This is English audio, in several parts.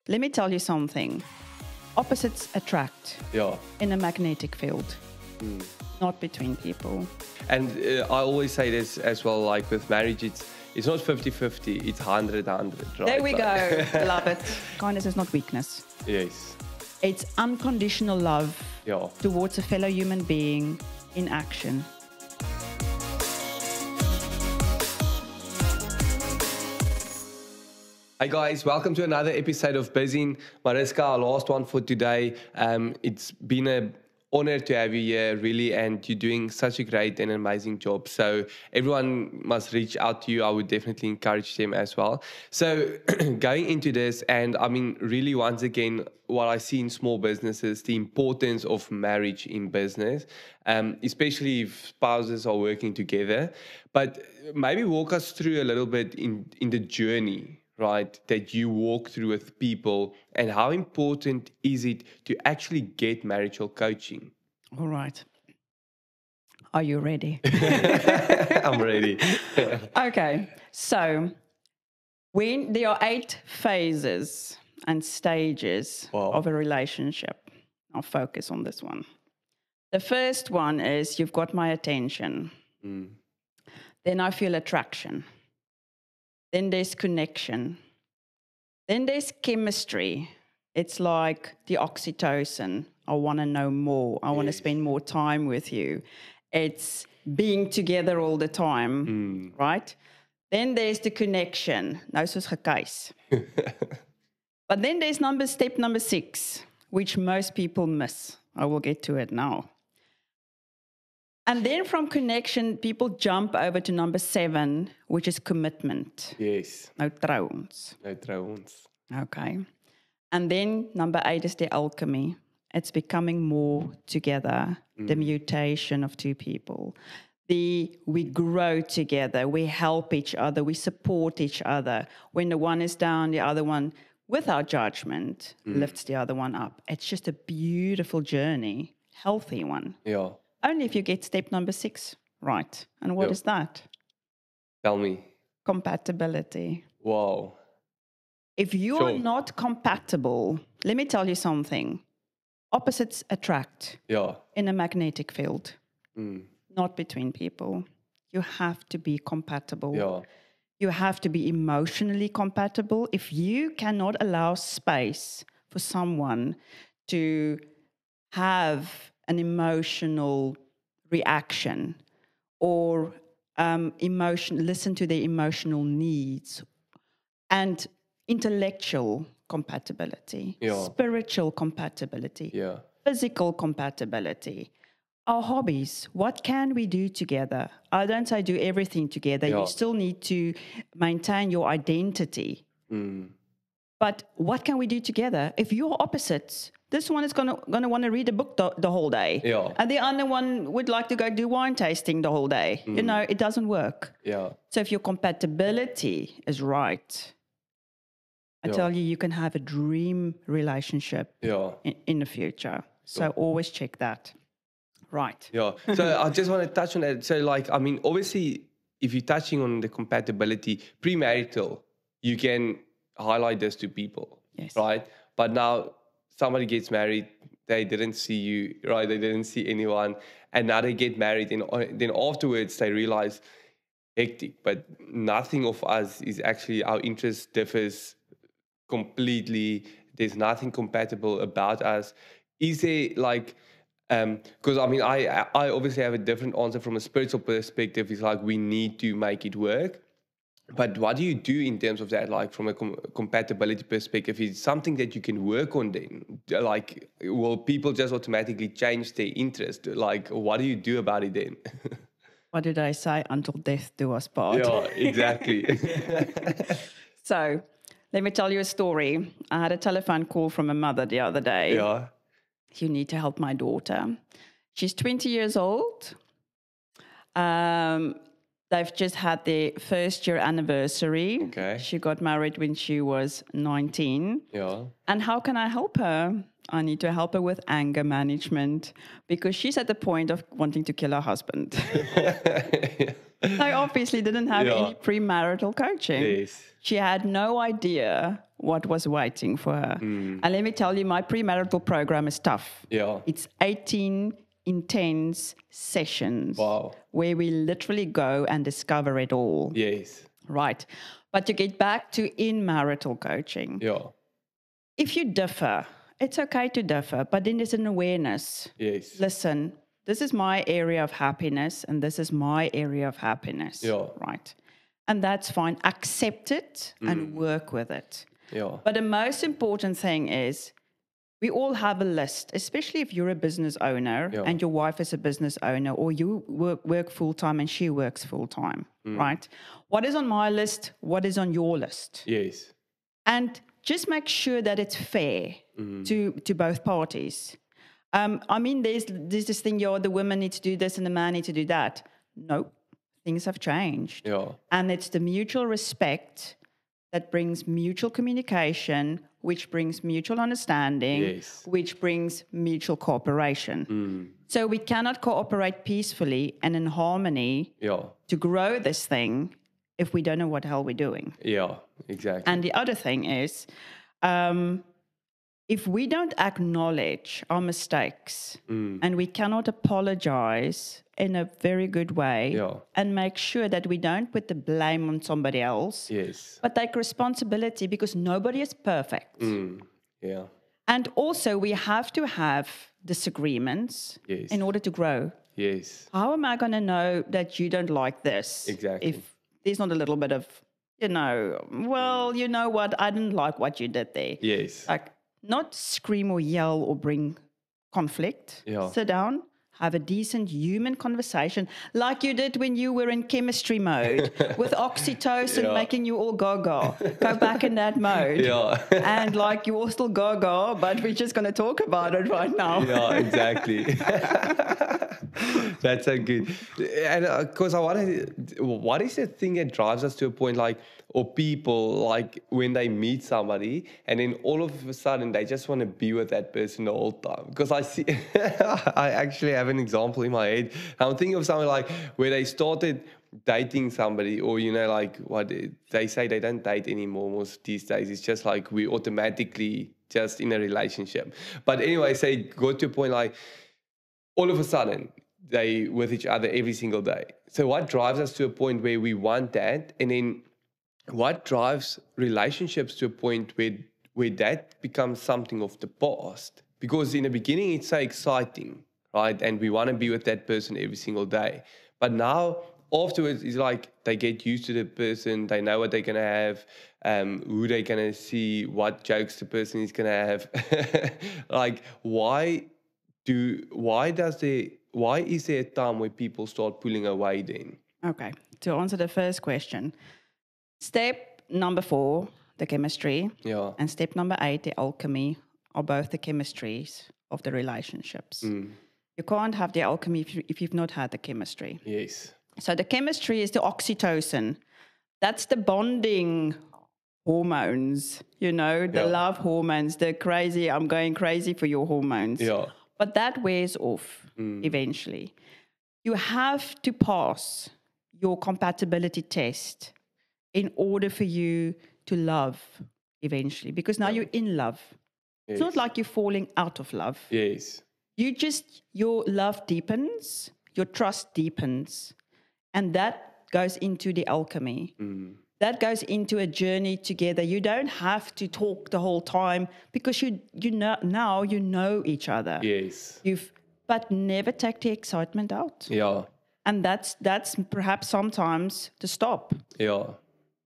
Let me tell you something. Opposites attract Yeah. in a magnetic field, not between people. And I always say this as well, like with marriage, it's not 50-50, it's 100-100, right? There we Like- go. Love it. Kindness is not weakness. Yes. It's unconditional love Yeah. towards a fellow human being in action. Hi guys, welcome to another episode of Buzzing. Mariska, our last one for today. It's been an honor to have you here, really, and you're doing such a great and amazing job. So everyone must reach out to you. I would definitely encourage them as well. So going into this, and I mean, really, once again, what I see in small businesses, the importance of marriage in business, especially if spouses are working together. But maybe walk us through a little bit in the journey, right, that you walk through with people, and how important is it to actually get marital coaching? All right. Are you ready? I'm ready. Okay. So when there are 8 phases and stages Wow. of a relationship, I'll focus on this one. The first one is you've got my attention. Then I feel attraction. Then there's connection. Then there's chemistry. It's like the oxytocin. I want to know more. I want to spend more time with you. It's being together all the time, right? Then there's the connection. Nou soos gekies. But then there's step number 6, which most people miss. I will get to it now. And then from connection, people jump over to number 7, which is commitment. Yes. Nou trou ons. Nou trou ons. Okay. And then number 8 is the alchemy. It's becoming more together, the mutation of 2 people. We grow together, we help each other, we support each other. When the one is down, the other one, without judgment, lifts the other one up. It's just a beautiful journey, healthy one. Yeah. Only if you get step number 6 right. And what Yeah. is that? Tell me. Compatibility. Wow. If you Sure. are not compatible, let me tell you something. Opposites attract Yeah. in a magnetic field, not between people. You have to be compatible. Yeah. You have to be emotionally compatible. If you cannot allow space for someone to have an emotional reaction or listen to their emotional needs, and intellectual compatibility, Yeah. spiritual compatibility, Yeah. physical compatibility, our hobbies. What can we do together? I don't say do everything together. Yeah. You still need to maintain your identity. But what can we do together? If you're opposites, this one is gonna want to read a book the whole day. Yeah. And the other one would like to go do wine tasting the whole day. You know, it doesn't work. Yeah. So if your compatibility is right, I Yeah. tell you, you can have a dream relationship Yeah. in the future. So always check that. Right. Yeah. So I just want to touch on that. So, like, I mean, obviously, if you're touching on the compatibility premarital, you can highlight this to people, Yes. right? But now somebody gets married, they didn't see you, right? They didn't see anyone, and now they get married, and then afterwards they realize, hectic, but nothing of us is actually, our interest differs completely. There's nothing compatible about us. Is there like, because I mean, I obviously have a different answer from a spiritual perspective. It's like we need to make it work. But what do you do in terms of that, like from a compatibility perspective? Is it something that you can work on then? Like, will people just automatically change their interest? Like, what do you do about it then? What did I say? Until death do us part. Yeah, exactly. So let me tell you a story. I had a telephone call from a mother the other day. Yeah. You need to help my daughter. She's 20 years old. They've just had their first year anniversary. Okay. She got married when she was 19. Yeah. And how can I help her? I need to help her with anger management because she's at the point of wanting to kill her husband. I obviously didn't have Yeah. any premarital coaching. Yes. She had no idea what was waiting for her. And let me tell you, my premarital program is tough. Yeah. It's 18 intense sessions. Wow. Where we literally go and discover it all. Yes. Right. But to get back to in marital coaching, Yeah. if you differ, it's okay to differ, but then there's an awareness. Yes. Listen, this is my area of happiness and this is my area of happiness. Yeah. Right. And that's fine. Accept it and work with it. Yeah. But the most important thing is we all have a list, especially if you're a business owner and your wife is a business owner, or you work full-time and she works full-time, right? What is on my list? What is on your list? Yes. And just make sure that it's fair to both parties. I mean, there's this thing, the women need to do this and the man need to do that. No, things have changed. Yeah. And it's the mutual respect that brings mutual communication, which brings mutual understanding, which brings mutual cooperation. So we cannot cooperate peacefully and in harmony to grow this thing if we don't know what the hell we're doing. Yeah, exactly. And the other thing is, if we don't acknowledge our mistakes and we cannot apologize in a very good way and make sure that we don't put the blame on somebody else, but take responsibility, because nobody is perfect. Yeah. And also we have to have disagreements in order to grow. Yes. How am I going to know that you don't like this? Exactly. If there's not a little bit of, well, you know what, I didn't like what you did there. Yes. Like, not scream or yell or bring conflict. Sit down, have a decent human conversation like you did when you were in chemistry mode with oxytocin making you all gaga. Go back in that mode. And like you all still gaga, but we're just going to talk about it right now. Yeah, exactly. That's so good. And because what is the thing that drives us to a point like, or people like when they meet somebody and then all of a sudden they just want to be with that person the whole time? Because I see, I actually have an example in my head. I'm thinking of something like where they started dating somebody, or like what they say, they don't date anymore most these days. It's just like we automatically just in a relationship. But anyway, say go to a point like all of a sudden they with each other every single day. So what drives us to a point where we want that, and then what drives relationships to a point where that becomes something of the past? Because in the beginning it's so exciting, right? And we want to be with that person every single day. But now afterwards it's like they get used to the person, they know what they're going to have, who they're going to see, what jokes the person is going to have. Like why is there a time where people start pulling away then? Okay, to answer the first question, step number 4, the chemistry, and step number 8, the alchemy, are both the chemistries of the relationships. You can't have the alchemy if you've not had the chemistry. Yes. So the chemistry is the oxytocin. That's the bonding hormones, the love hormones, the crazy, I'm going crazy for your hormones. Yeah. But that wears off eventually. You have to pass your compatibility test in order for you to love eventually, because now you're in love. It's not like you're falling out of love. Yes. Your love deepens, your trust deepens, and that goes into the alchemy. That goes into a journey together. You don't have to talk the whole time because you know each other. Yes. But never take the excitement out. Yeah. And that's perhaps sometimes the stop. Yeah.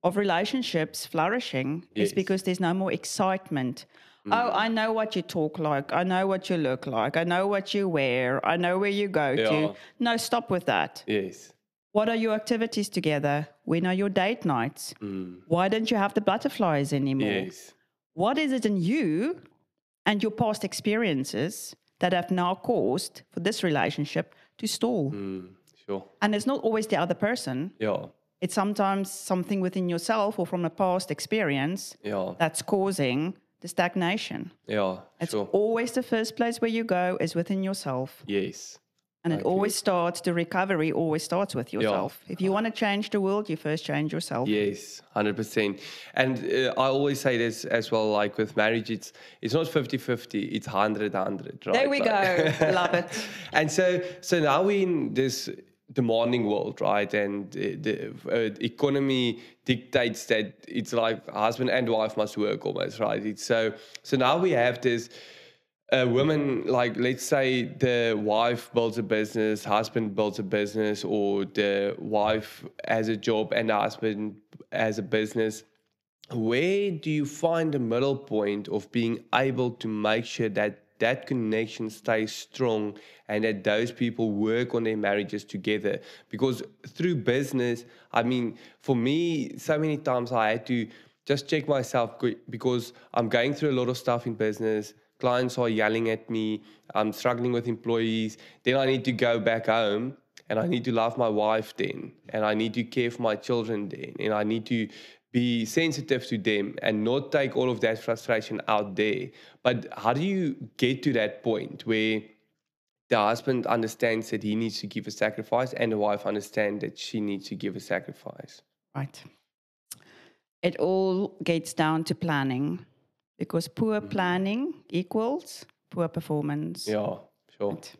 Of relationships flourishing. It's because there's no more excitement. Oh, I know what you talk like. I know what you look like. I know what you wear. I know where you go to. No, stop with that. Yes. What are your activities together? When are your date nights? Why don't you have the butterflies anymore? Yes. What is it in you and your past experiences that have now caused for this relationship to stall? Sure. And it's not always the other person. Yeah. It's sometimes something within yourself or from a past experience that's causing the stagnation. Yeah, it's always the first place where you go is within yourself. Yes. And it always starts, the recovery always starts with yourself. If you want to change the world, you first change yourself. Yes, 100%. And I always say this as well, like with marriage, it's not 50-50, it's 100-100, right? There we go. Love it. And so now we're in this demanding world, right? And the economy dictates that it's like husband and wife must work almost, right? It's so now we have this women, like let's say the wife builds a business, husband builds a business, or the wife has a job and the husband has a business. Where do you find the middle point of being able to make sure that that connection stays strong and that those people work on their marriages together? Because through business, I mean, for me, so many times I had to just check myself because I'm going through a lot of stuff in business. Clients are yelling at me. I'm struggling with employees. Then I need to go back home and I need to love my wife then. And I need to care for my children then. And I need to be sensitive to them and not take all of that frustration out there. But how do you get to that point where the husband understands that he needs to give a sacrifice and the wife understands that she needs to give a sacrifice? Right. It all gets down to planning. Because poor planning equals poor performance. Yeah, sure. Right.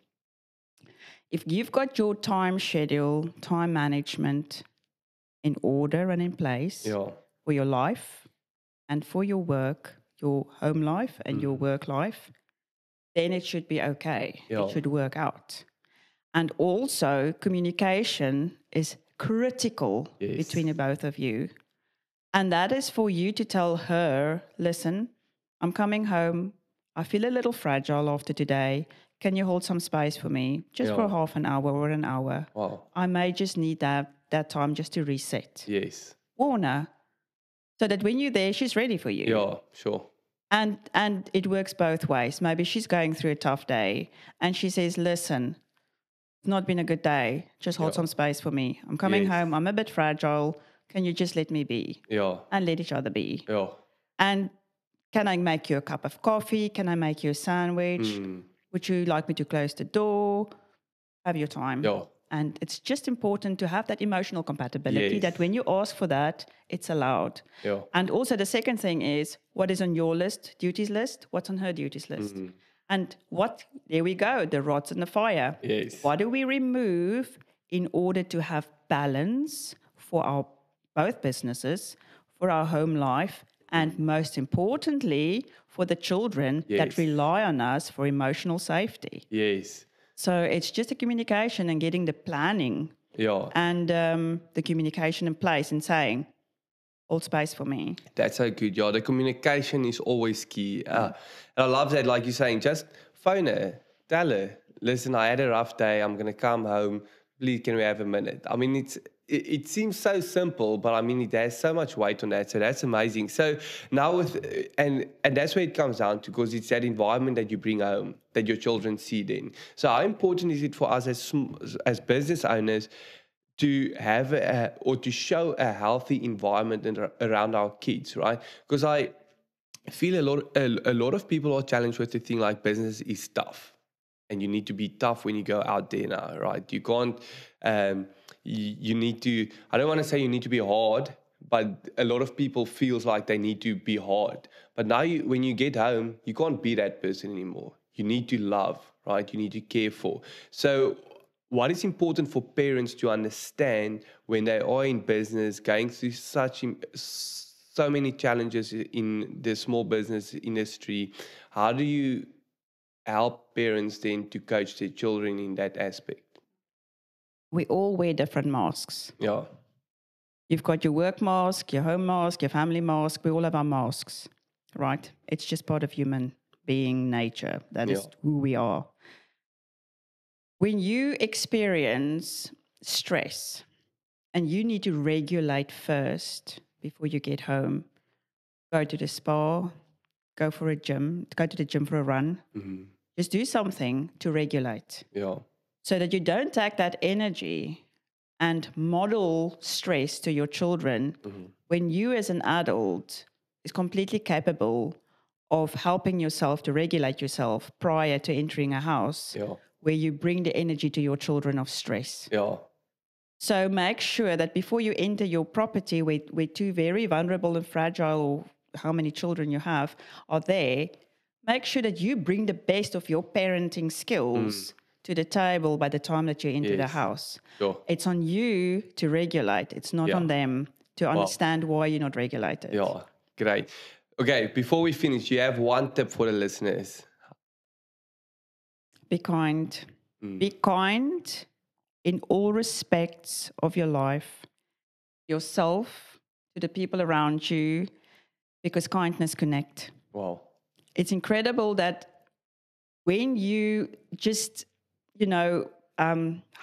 If you've got your time schedule, time management in order and in place for your life and for your work, your home life and your work life, then it should be okay. It should work out. And also, communication is critical between the both of you. And that is for you to tell her, listen, I'm coming home. I feel a little fragile after today. Can you hold some space for me? Just for half an hour or an hour. Wow. I may just need that time just to reset. Yes. Warn her. So that when you're there, she's ready for you. Yeah, sure. And it works both ways. Maybe she's going through a tough day and she says, listen, it's not been a good day. Just hold some space for me. I'm coming home. I'm a bit fragile. Can you just let me be? Yeah. And let each other be. Yeah. And can I make you a cup of coffee? Can I make you a sandwich? Would you like me to close the door? Have your time. Yeah. And it's just important to have that emotional compatibility that when you ask for that, it's allowed. Yeah. And also the second thing is, what is on your list, duties list? What's on her duties list? And there we go, the rods in the fire. Yes. What do we remove in order to have balance for our both businesses, for our home life, and most importantly, for the children that rely on us for emotional safety. Yes. So it's just a communication and getting the planning and the communication in place and saying, hold space for me. That's so good. Yeah, the communication is always key. And I love that, like you're saying, just phone her, tell her, listen, I had a rough day. I'm going to come home. Please, can we have a minute? I mean, it seems so simple, but I mean, it has so much weight on that. So that's amazing. So now and that's where it comes down to, because it's that environment that you bring home, that your children see then. So how important is it for us as business owners to have or to show a healthy environment around our kids, right? Because I feel a lot of people are challenged with the thing like business is tough. And you need to be tough when you go out there now, right? You can't, you need to, I don't want to say you need to be hard, but a lot of people feels like they need to be hard. But now when you get home, you can't be that person anymore. You need to love, right? You need to care for. So what is important for parents to understand when they are in business, going through so many challenges in the small business industry, how do you help parents then to coach their children in that aspect? We all wear different masks. Yeah. You've got your work mask, your home mask, your family mask. We all have our masks, right? It's just part of human being nature. That is who we are. When you experience stress and you need to regulate first before you get home, go to the spa, go to the gym for a run. Just do something to regulate. Yeah. So that you don't take that energy and model stress to your children when you as an adult is completely capable of helping yourself to regulate yourself prior to entering a house where you bring the energy to your children of stress. Yeah. So make sure that before you enter your property where two very vulnerable and fragile, or how many children you have, are there, make sure that you bring the best of your parenting skills to the table by the time that you enter the house. Sure. It's on you to regulate. It's not on them to understand why you're not regulated. Yeah, great. Okay, before we finish, you have one tip for the listeners. Be kind. Be kind in all respects of your life, yourself, to the people around you, because kindness connects. Wow. It's incredible that when you just, how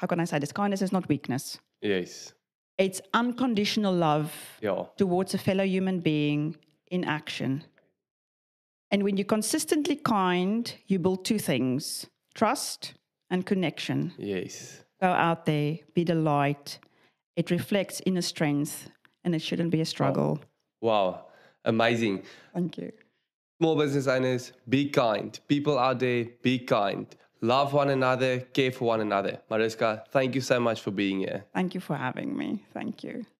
can I say this? Kindness is not weakness. Yes. It's unconditional love towards a fellow human being in action. And when you're consistently kind, you build two things: trust and connection. Yes. Go out there, be the light. It reflects inner strength, and it shouldn't be a struggle. Wow. Amazing. Thank you. Small business owners, be kind. People out there, be kind. Love one another, care for one another. Mariska, thank you so much for being here. Thank you for having me. Thank you.